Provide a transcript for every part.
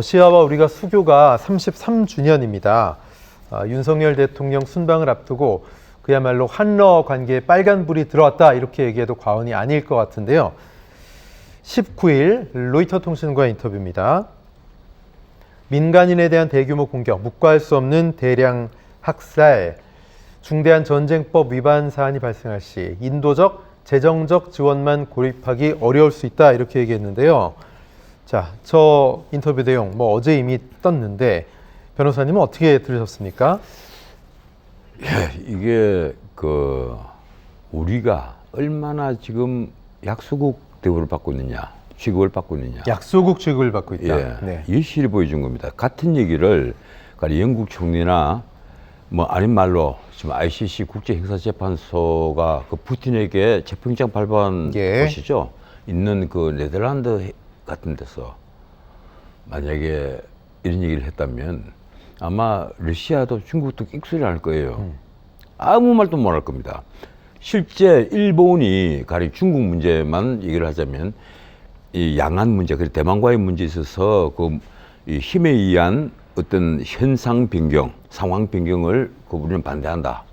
러시아와 우리가 수교가 33주년입니다. 윤석열 대통령 순방을 앞두고 그야말로 한러 관계에 빨간불이 들어왔다 이렇게 얘기해도 과언이 아닐 것 같은데요. 19일 로이터 통신과 인터뷰입니다. 민간인에 대한 대규모 공격, 묵과할 수 없는 대량 학살, 중대한 전쟁법 위반 사안이 발생할 시 인도적, 재정적 지원만 고립하기 어려울 수 있다 이렇게 얘기했는데요. 자, 저 인터뷰 내용 어제 이미 떴는데 변호사님은 어떻게 들으셨습니까? 예, 이게 우리가 얼마나 지금 약소국 대우를 받고 있느냐, 취급을 받고 있느냐. 약소국 취급을 받고 있다. 예, 네. 일실이 보여준 겁니다. 같은 얘기를 영국 총리나 아닌 말로 지금 ICC 국제형사재판소가 푸틴에게 체포영장 발부한 곳이죠. 있는 네덜란드 같은 데서 만약에 이런 얘기를 했다면 아마 러시아도 중국도 끽소리 할 거예요. 아무 말도 못 할 겁니다. 실제 일본이 가령 중국 문제만 얘기를 하자면 이 양안 문제, 그리고 대만과의 문제에 있어서 이 힘에 의한 어떤 현상 변경, 상황 변경을 우리는 반대한다.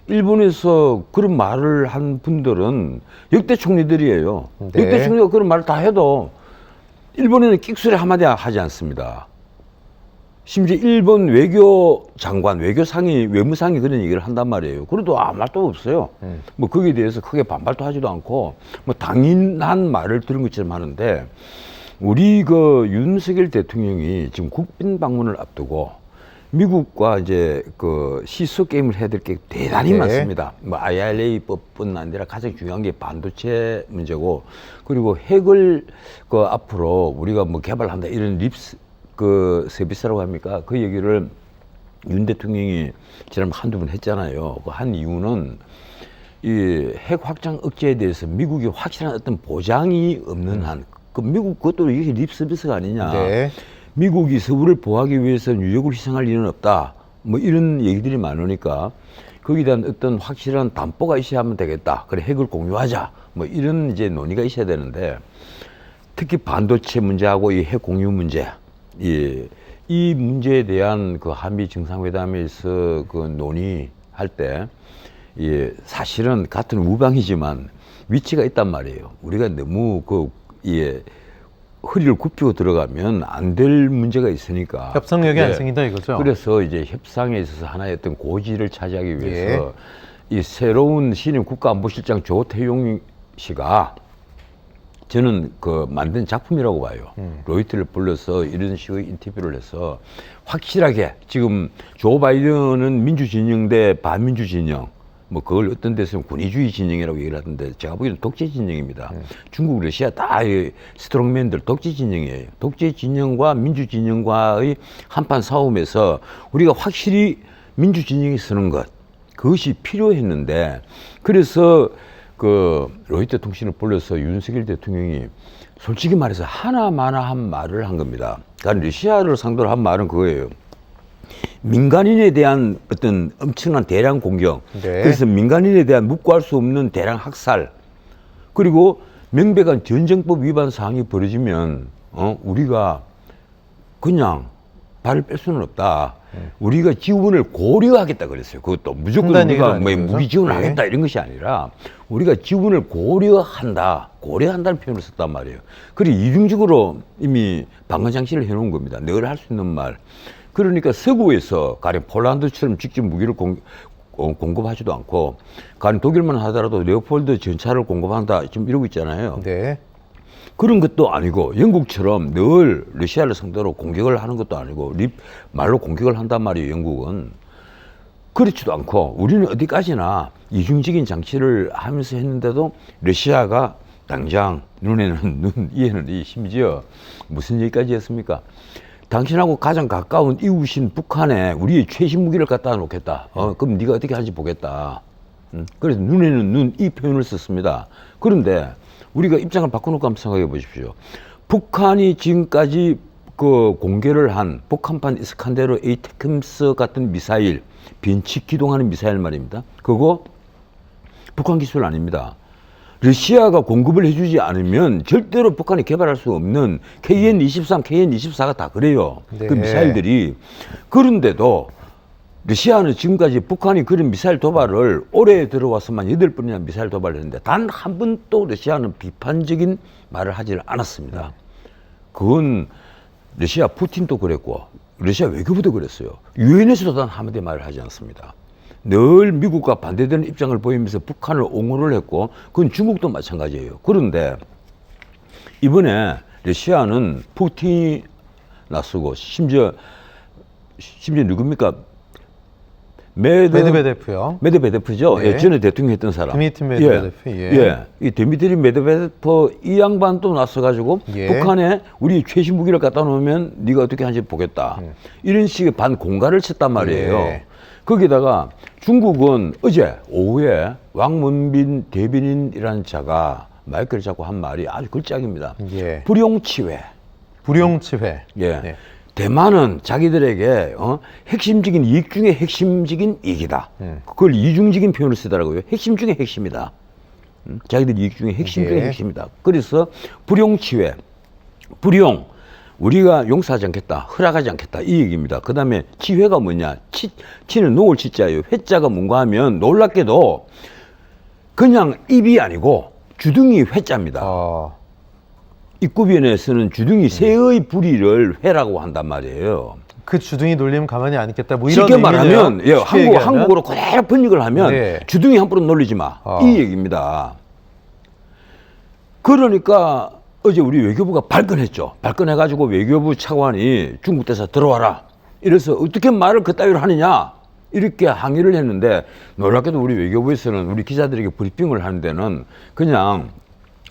일본에서 그런 말을 한 분들은 역대 총리들이에요. 네. 역대 총리가 그런 말을 다 해도 일본에는 끽소리 한마디 하지 않습니다. 심지어 일본 외교장관, 외무상이 그런 얘기를 한단 말이에요. 그래도 아무 말도 없어요. 거기에 대해서 크게 반발도 하지도 않고, 당연한 말을 들은 것처럼 하는데, 우리 윤석열 대통령이 지금 국빈 방문을 앞두고, 미국과 이제 시소 게임을 해야 될 게 대단히 많습니다. IRA법뿐 아니라 가장 중요한 게 반도체 문제고, 그리고 핵을 앞으로 우리가 개발한다 이런 서비스라고 합니까? 그 얘기를 윤 대통령이 지난번 한두 번 했잖아요. 한 이유는 이 핵 확장 억제에 대해서 미국이 확실한 어떤 보장이 없는 한, 미국 그것도 이게 립서비스가 아니냐. 네. 미국이 서울을 보호하기 위해서 뉴욕을 희생할 일은 없다. 이런 얘기들이 많으니까 거기에 대한 어떤 확실한 담보가 있어야 하면 되겠다. 그래, 핵을 공유하자. 이런 이제 논의가 있어야 되는데, 특히 반도체 문제하고 이 핵 공유 문제, 이 문제에 대한 한미 정상회담에서 논의할 때, 사실은 같은 우방이지만 위치가 있단 말이에요. 우리가 너무 허리를 굽히고 들어가면 안 될 문제가 있으니까. 협상력이 안 생긴다 이거죠? 그래서 이제 협상에 있어서 하나의 어떤 고지를 차지하기 위해서 이 새로운 신임 국가안보실장 조태용 씨가 저는 만든 작품이라고 봐요. 로이터를 불러서 이런 식의 인터뷰를 해서 확실하게 지금 조 바이든은 민주진영 대 반민주진영, 그걸 어떤 데서는 군의주의 진영이라고 얘기를 하던데 제가 보기에는 독재 진영입니다. 중국, 러시아 다 스트롱맨들 독재 진영이에요. 독재 진영과 민주 진영과의 한판 싸움에서 우리가 확실히 민주 진영이 서는 것, 그것이 필요했는데, 그래서 로이터 통신을 불러서 윤석열 대통령이 솔직히 말해서 하나마나한 말을 한 겁니다. 그러니까 러시아를 상대로 한 말은 그거예요. 민간인에 대한 어떤 엄청난 대량 공격, 그래서 민간인에 대한 묵과할 수 없는 대량 학살, 그리고 명백한 전쟁법 위반 사항이 벌어지면 우리가 그냥 발을 뺄 수는 없다. 우리가 지원을 고려하겠다 그랬어요. 그것도 무조건 우리가 무기 지원을 하겠다 이런 것이 아니라 우리가 지원을 고려한다는 표현을 썼단 말이에요. 그리고 이중적으로 이미 방어장치를 해놓은 겁니다. 늘 할 수 있는 말. 그러니까 서구에서 가령 폴란드처럼 직접 무기를 공급하지도 않고, 가령 독일만 하더라도 레오폴드 전차를 공급한다 지금 이러고 있잖아요. 네. 그런 것도 아니고, 영국처럼 늘 러시아를 상대로 공격을 하는 것도 아니고 말로 공격을 한단 말이에요. 영국은 그렇지도 않고, 우리는 어디까지나 이중적인 장치를 하면서 했는데도 러시아가 당장 눈에는 눈, 이에는 이, 심지어 무슨 얘기까지 했습니까? 당신하고 가장 가까운 이웃인 북한에 우리의 최신 무기를 갖다 놓겠다. 그럼 네가 어떻게 하는지 보겠다. 그래서 눈에는 눈, 이 표현을 썼습니다. 그런데 우리가 입장을 바꿔놓고 한번 생각해 보십시오. 북한이 지금까지 공개를 한 북한판 이스칸데르 에이테크스 같은 미사일, 빈치 기동하는 미사일 말입니다. 그거 북한 기술 아닙니다. 러시아가 공급을 해주지 않으면 절대로 북한이 개발할 수 없는 KN-23, KN-24가 다 그래요. 네. 그 미사일들이. 그런데도 러시아는 지금까지 북한이 그런 미사일 도발을 올해 들어와서만 8번이나 미사일 도발을 했는데 단 한 번도 러시아는 비판적인 말을 하지 않았습니다. 그건 러시아 푸틴도 그랬고 러시아 외교부도 그랬어요. 유엔에서도 단 한마디 말을 하지 않습니다. 늘 미국과 반대되는 입장을 보이면서 북한을 옹호를 했고 그건 중국도 마찬가지예요. 그런데 이번에 러시아는 푸틴이 나서고 심지어 누굽니까? 메드베데프요. 메드베데프죠. 네. 예, 전에 대통령 했던 사람. 드미트리 메드베데프. 예. 이 드미트리 메드베데프 이 양반도 나서가지고 예. 북한에 우리 최신 무기를 갖다 놓으면 네가 어떻게 하는지 보겠다. 이런 식의 반공갈을 쳤단 말이에요. 예. 거기다가 중국은 어제 오후에 왕문빈 대변인이라는 자가 마이크를 잡고 한 말이 아주 걸작입니다. 예. 불용치회. 불용치회. 예. 네. 대만은 자기들에게 핵심적인 이익 중에 핵심적인 이익이다. 그걸 이중적인 표현을 쓰더라고요. 핵심 중에 핵심이다. 자기들 이익 중에 핵심 중에 예. 핵심이다. 그래서 불용치회. 불용. 우리가 용서하지 않겠다. 허락하지 않겠다. 이 얘기입니다. 그 다음에 치회가 뭐냐. 치는 놓을 치자예요. 회자가 뭔가 하면 놀랍게도 그냥 입이 아니고 주둥이 회자입니다. 입구변에서는 주둥이 새의 부리를 회라고 한단 말이에요. 그 주둥이 놀리면 가만히 안 있겠다. 뭐 이런 쉽게 말하면, 의미네요. 예, 쉽게 얘기하면. 한국어로 그대로 번역을 하면 네. 주둥이 함부로 놀리지 마. 이 얘기입니다. 그러니까 어제 우리 외교부가 발끈했죠. 발끈해가지고 외교부 차관이 중국 대사 들어와라. 이래서 어떻게 말을 그따위로 하느냐. 이렇게 항의를 했는데 놀랍게도 우리 외교부에서는 우리 기자들에게 브리핑을 하는 데는 그냥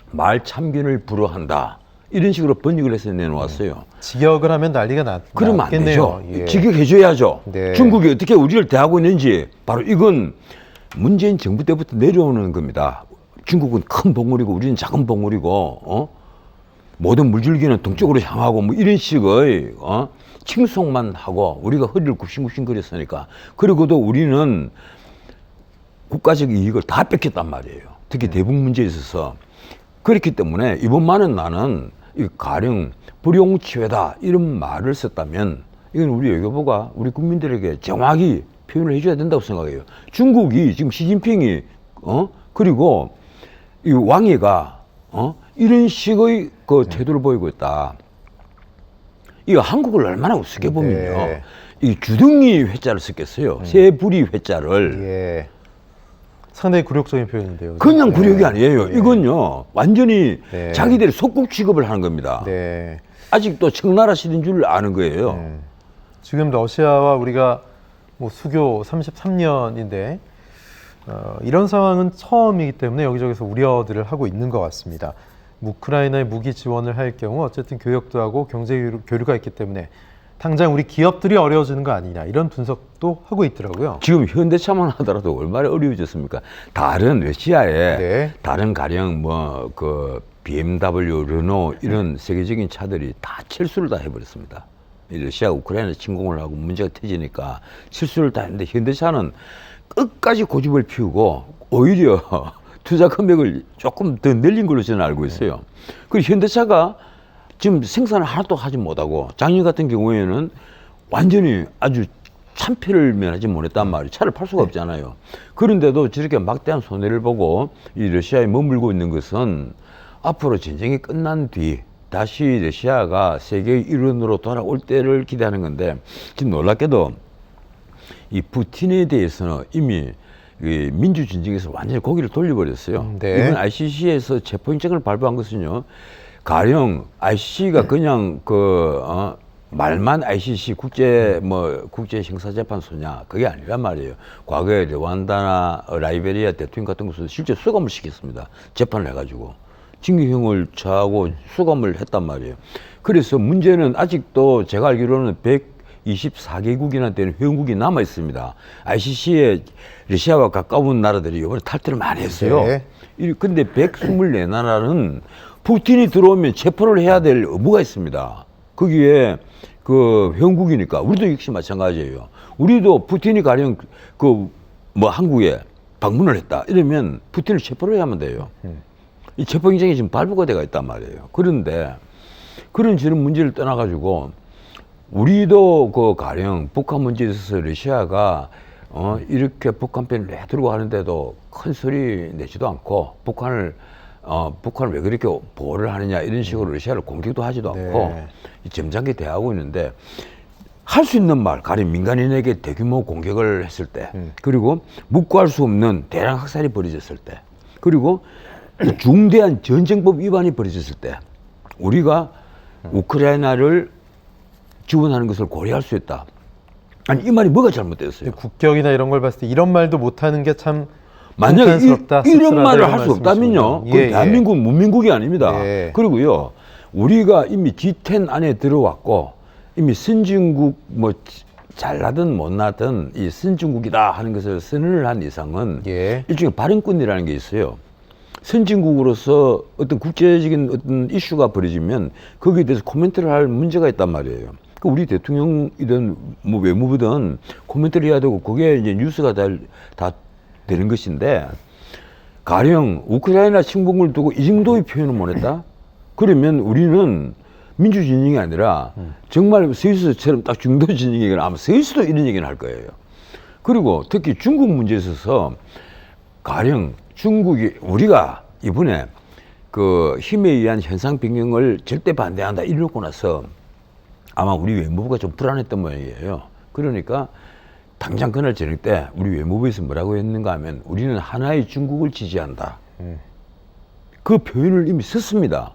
말 참견을 불허한다. 이런 식으로 번역을 해서 내놓았어요. 직역을 하면 난리가 그러면 안 났겠네요. 되죠. 예. 직역해줘야죠. 네. 중국이 어떻게 우리를 대하고 있는지 바로 이건 문재인 정부 때부터 내려오는 겁니다. 중국은 큰 봉우리고 우리는 작은 봉우리고 모든 물줄기는 동쪽으로 향하고 뭐 이런 식의 칭송만 하고 우리가 허리를 굽신굽신 거렸으니까 그리고도 우리는 국가적 이익을 다 뺏겼단 말이에요. 특히 대북 문제에 있어서. 그렇기 때문에 이번만은 나는 이 가령 불용치회다 이런 말을 썼다면 이건 우리 외교부가 우리 국민들에게 정확히 표현을 해줘야 된다고 생각해요. 중국이 지금 시진핑이 그리고 이 왕이가 이런 식의 그 태도를 보이고 있다. 이거 한국을 얼마나 우습게 보면요. 네. 이 주둥이 회자를 썼겠어요. 새부리 회자를. 예. 상당히 굴욕적인 표현인데요. 그냥 네. 굴욕이 아니에요. 네. 이건요 완전히 네. 자기들이 속국 취급을 하는 겁니다. 네. 아직도 청나라 시대인 줄 아는 거예요. 지금 러시아와 우리가 뭐 수교 33년인데 이런 상황은 처음이기 때문에 여기저기서 우려들을 하고 있는 것 같습니다. 우크라이나에 무기 지원을 할 경우 어쨌든 교역도 하고 경제 교류가 있기 때문에 당장 우리 기업들이 어려워지는 거 아니냐 이런 분석도 하고 있더라고요. 지금 현대차만 하더라도 얼마나 어려워졌습니까? 다른 러시아에 네. 다른 가령 뭐 그 BMW, 르노 이런 세계적인 차들이 다 철수를 다 해버렸습니다. 이 러시아가 우크라이나 침공을 하고 문제가 터지니까 철수를 다 했는데 현대차는 끝까지 고집을 피우고 오히려 투자 금액을 조금 더 늘린 걸로 저는 알고 있어요. 그리고 현대차가 지금 생산을 하나도 하지 못하고 작년 같은 경우에는 완전히 아주 참패를 면하지 못했단 말이에요. 차를 팔 수가 없잖아요. 그런데도 저렇게 막대한 손해를 보고 이 러시아에 머물고 있는 것은 앞으로 전쟁이 끝난 뒤 다시 러시아가 세계의 일원으로 돌아올 때를 기대하는 건데 지금 놀랍게도 이 푸틴에 대해서는 이미 민주진영에서 완전히 고기를 돌려버렸어요. 네. 이번 ICC에서 체포영장을 발부한 것은요. 가령 ICC가 그냥 말만 ICC 국제 형사재판소냐 그게 아니란 말이에요. 과거에 르완다나 라이베리아 대통령 같은 곳은 실제 수감을 시켰습니다. 재판을 해가지고 징계형을 처하고 수감을 했단 말이에요. 그래서 문제는 아직도 제가 알기로는 124개국이나 되는 회원국이 남아 있습니다. ICC에 러시아와 가까운 나라들이 이번에 탈퇴를 많이 했어요. 네. 근데 124나라는 푸틴이 들어오면 체포를 해야 될 의무가 있습니다. 거기에 그 회원국이니까 우리도 역시 마찬가지예요. 우리도 푸틴이 가령 한국에 방문을 했다 이러면 푸틴을 체포를 해야만 돼요. 이 체포영장이 지금 발부가 돼가 있단 말이에요. 그런데 그런 저런 문제를 떠나가지고 우리도 그 가령 북한 문제에 있어서 러시아가 이렇게 북한 편을 내들고 하는데도 큰 소리 내지도 않고 북한을 왜 그렇게 보호를 하느냐 이런 식으로 러시아를 공격도 하지도 않고 점잖게 대하고 있는데 할 수 있는 말, 가령 민간인에게 대규모 공격을 했을 때, 그리고 묵과할 수 없는 대량 학살이 벌어졌을 때, 그리고 중대한 전쟁법 위반이 벌어졌을 때, 우리가 우크라이나를 지원하는 것을 고려할 수 있다. 아니, 이 말이 뭐가 잘못됐어요? 국격이나 이런 걸 봤을 때 이런 말도 못하는 게 참 만약에 불편스럽다, 이런 말을 씁쓸하다 할 수 없다면요. 예, 그 대한민국은 문민국이 아닙니다. 예. 그리고요, 우리가 이미 G10 안에 들어왔고, 이미 선진국, 뭐, 잘나든 못나든 이 선진국이다 하는 것을 선언을 한 이상은 예. 일종의 발언권이라는 게 있어요. 선진국으로서 어떤 국제적인 어떤 이슈가 벌어지면 거기에 대해서 코멘트를 할 문제가 있단 말이에요. 그 우리 대통령이든 뭐 외무부든 코멘트를 해야 되고 그게 이제 뉴스가 다 되는 것인데 가령 우크라이나 침공을 두고 이 정도의 표현을 못 했다? 그러면 우리는 민주진영이 아니라 정말 스위스처럼 딱 중도 진영이거나 아마 스위스도 이런 얘기는 할 거예요. 그리고 특히 중국 문제에 있어서 가령 중국이 우리가 이번에 그 힘에 의한 현상 변경을 절대 반대한다 이러고 나서 아마 우리 외무부가 좀 불안했던 모양이에요. 그러니까 당장 그날 저녁 때 우리 외무부에서 뭐라고 했는가 하면 우리는 하나의 중국을 지지한다. 그 표현을 이미 썼습니다.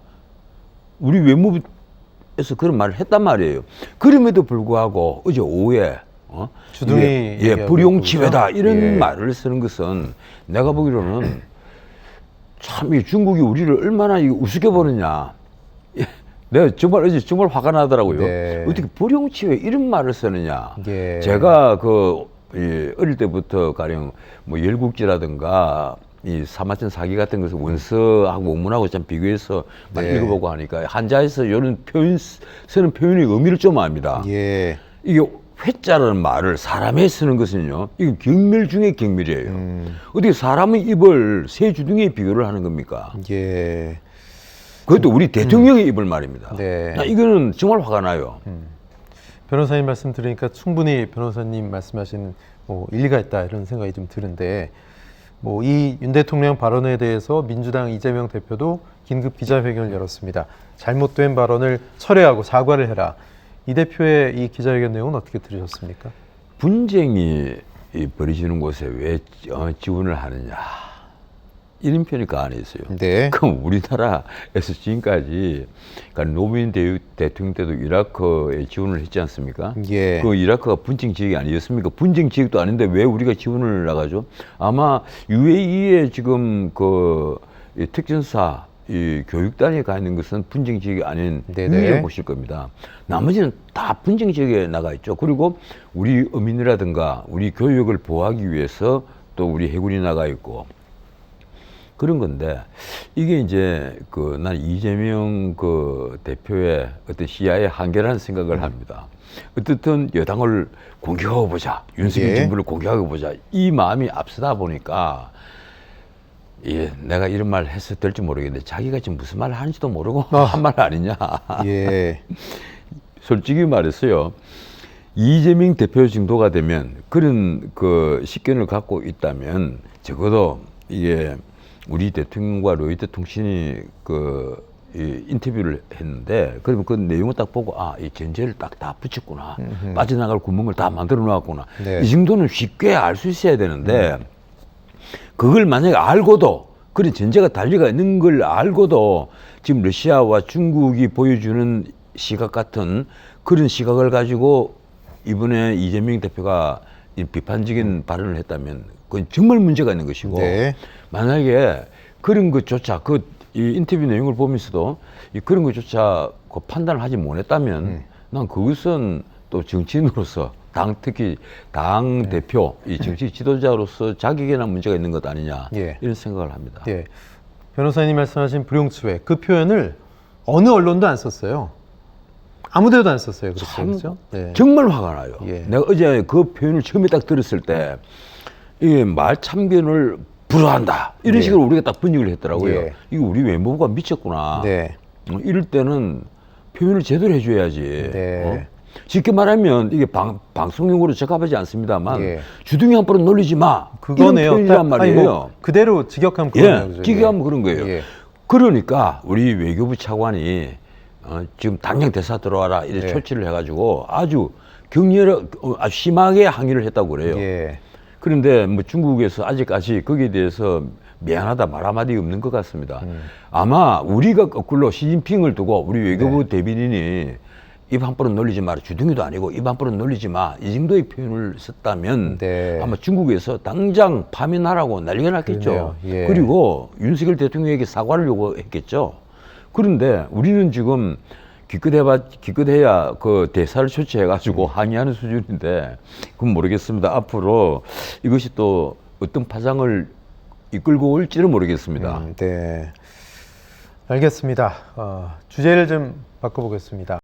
우리 외무부에서 그런 말을 했단 말이에요. 그럼에도 불구하고 어제 오후에 주둥이 불용치외다 이런 예. 말을 쓰는 것은 내가 보기로는 참 이 중국이 우리를 얼마나 우습게 보느냐. 내가 정말 어제 정말 화가 나더라고요. 네. 어떻게 불용치외 이런 말을 쓰느냐. 예. 제가 어릴 때부터 가령 뭐 열국지라든가 이 사마천 사기 같은 것을 원서하고 원문하고 좀 비교해서 많이 네. 읽어보고 하니까 한자에서 이런 쓰는 표현의 의미를 좀 압니다. 예. 이게 회자라는 말을 사람에 쓰는 것은요, 이게 경멸 중에 경멸이에요. 어떻게 사람의 입을 새 주둥이에 비교를 하는 겁니까? 예. 그것도 우리 대통령의 입을 말입니다. 네. 나 이거는 정말 화가 나요. 변호사님 말씀 들으니까 충분히 변호사님 말씀하신 뭐 일리가 있다 이런 생각이 좀 드는데 뭐 이 윤 대통령 발언에 대해서 민주당 이재명 대표도 긴급 기자회견을 열었습니다. 잘못된 발언을 철회하고 사과를 해라. 이 대표의 이 기자회견 내용은 어떻게 들으셨습니까? 분쟁이 벌어지는 곳에 왜 지원을 하느냐 이런 편이 그 안에 있어요. 네. 그럼 우리나라에서 지금까지 그러니까 노무현 대통령 때도 이라크에 지원을 했지 않습니까? 예. 그 이라크가 분쟁 지역이 아니었습니까? 분쟁 지역도 아닌데 왜 우리가 지원을 나가죠? 아마 UAE에 지금 이 특전사 이 교육단에 가 있는 것은 분쟁 지역이 아닌 네네. 유일해 보실 겁니다. 나머지는 다 분쟁 지역에 나가 있죠. 그리고 우리 어민이라든가 우리 교육을 보호하기 위해서 또 우리 해군이 나가 있고 그런 건데 이게 이제 난 이재명 대표의 어떤 시야의 한계라는 생각을 합니다. 어떻든 여당을 공격하고 보자, 윤석열 예. 정부를 공격하고 보자 이 마음이 앞서다 보니까 내가 이런 말 해서 될지 모르겠는데 자기가 지금 무슨 말을 하는지도 모르고 한 말 아니냐. 예. 솔직히 말했어요. 이재명 대표 정도가 되면 그런 식견을 갖고 있다면 적어도 이게 우리 대통령과 로이터 통신이 인터뷰를 했는데 그러면 그 내용을 딱 보고 이 전제를 딱 다 붙였구나. 빠져나갈 구멍을 다 만들어 놓았구나. 네. 이 정도는 쉽게 알 수 있어야 되는데 그걸 만약에 알고도 그런 전제가 달리가 있는 걸 알고도 지금 러시아와 중국이 보여주는 시각 같은 그런 시각을 가지고 이번에 이재명 대표가 비판적인 발언을 했다면 그건 정말 문제가 있는 것이고 네. 만약에 그런 것조차 이 인터뷰 내용을 보면서도 그런 것조차 판단을 하지 못했다면 난 그것은 또 정치인으로서 특히 당 대표, 이 정치 지도자로서 자격에나 문제가 있는 것 아니냐 예. 이런 생각을 합니다. 예. 변호사님 말씀하신 불용치외 그 표현을 어느 언론도 안 썼어요. 아무데도 안 썼어요. 그렇죠? 네. 정말 화가 나요. 예. 내가 어제 그 표현을 처음에 딱 들었을 때 이게 말 참견을 불허한다. 이런 예. 식으로 우리가 딱 번역을 했더라고요. 예. 이거 우리 외무부가 미쳤구나. 네. 이럴 때는 표현을 제대로 해줘야지. 네. 쉽게 말하면 이게 방송용으로 적합하지 않습니다만 예. 주둥이 한 번은 놀리지 마. 그거네요. 이런 표현이란 아니, 말이에요. 뭐 그대로 직역하면 그거네요. 예, 그죠? 기계하면 그런 거예요. 예. 그러니까 우리 외교부 차관이 지금 당장 대사 들어와라 이래 예. 조치를 해가지고 아주 아주 심하게 항의를 했다고 그래요. 예. 그런데 뭐 중국에서 아직까지 거기에 대해서 미안하다 말 한마디 없는 것 같습니다. 아마 우리가 거꾸로 시진핑을 두고 우리 외교부 대변인이 입 한 번은 놀리지 마라. 주둥이도 아니고 입 한 번은 놀리지 마. 이 정도의 표현을 썼다면 네. 아마 중국에서 당장 파면하라고 난리가 났겠죠. 그러네요. 예. 그리고 윤석열 대통령에게 사과를 요구했겠죠. 그런데 우리는 지금 기껏해야 그 대사를 조치해가지고 항의하는 수준인데 그건 모르겠습니다. 앞으로 이것이 또 어떤 파장을 이끌고 올지는 모르겠습니다. 네. 알겠습니다. 주제를 좀 바꿔보겠습니다.